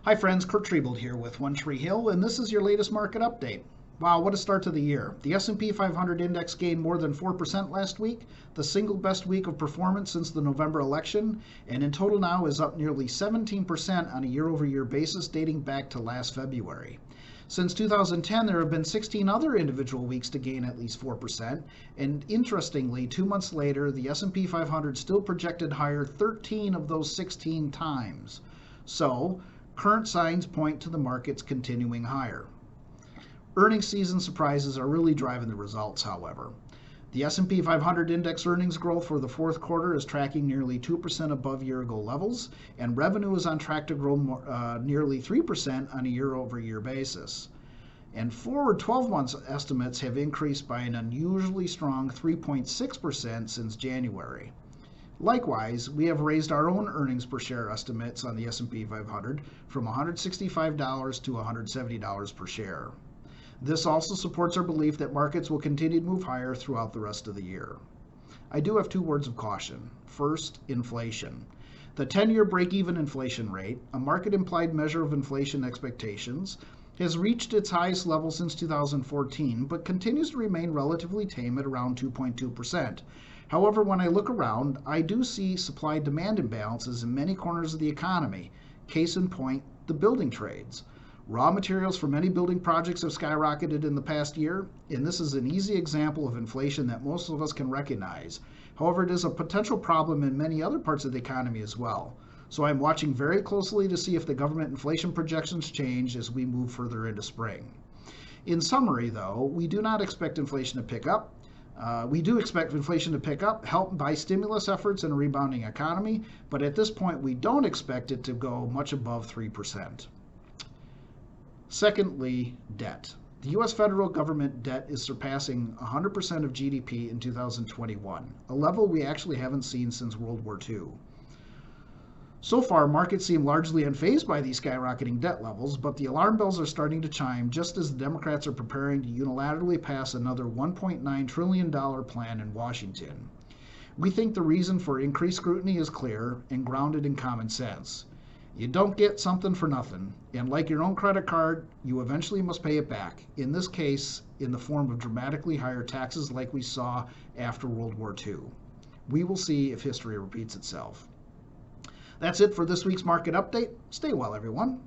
Hi friends, Kurt Triebold here with One Tree Hill, and this is your latest market update. Wow, what a start to the year. The S&P 500 index gained more than 4% last week, the single best week of performance since the November election, and in total now is up nearly 17% on a year-over-year basis dating back to last February. Since 2010, there have been 16 other individual weeks to gain at least 4%, and interestingly, 2 months later, the S&P 500 still projected higher 13 of those 16 times. So, current signs point to the markets continuing higher. Earnings season surprises are really driving the results, however. The S&P 500 index earnings growth for the fourth quarter is tracking nearly 2% above year-ago levels, and revenue is on track to grow nearly 3% on a year-over-year basis. And forward 12 months estimates have increased by an unusually strong 3.6% since January. Likewise, we have raised our own earnings per share estimates on the S&P 500 from $165 to $170 per share. This also supports our belief that markets will continue to move higher throughout the rest of the year. I do have 2 words of caution. First, inflation. The 10-year break-even inflation rate, a market-implied measure of inflation expectations, has reached its highest level since 2014, but continues to remain relatively tame at around 2.2%. However, when I look around, I do see supply-demand imbalances in many corners of the economy. Case in point, the building trades. Raw materials for many building projects have skyrocketed in the past year, and this is an easy example of inflation that most of us can recognize. However, it is a potential problem in many other parts of the economy as well. So I'm watching very closely to see if the government inflation projections change as we move further into spring. In summary, though, we do not expect inflation to pick up. We do expect inflation to pick up, helped by stimulus efforts and a rebounding economy, but at this point we don't expect it to go much above 3%. Secondly, debt. The U.S. federal government debt is surpassing 100% of GDP in 2021, a level we actually haven't seen since World War II. So far, markets seem largely unfazed by these skyrocketing debt levels, but the alarm bells are starting to chime just as the Democrats are preparing to unilaterally pass another $1.9 trillion plan in Washington. We think the reason for increased scrutiny is clear and grounded in common sense. You don't get something for nothing, and like your own credit card, you eventually must pay it back, in this case, in the form of dramatically higher taxes like we saw after World War II. We will see if history repeats itself. That's it for this week's market update. Stay well, everyone.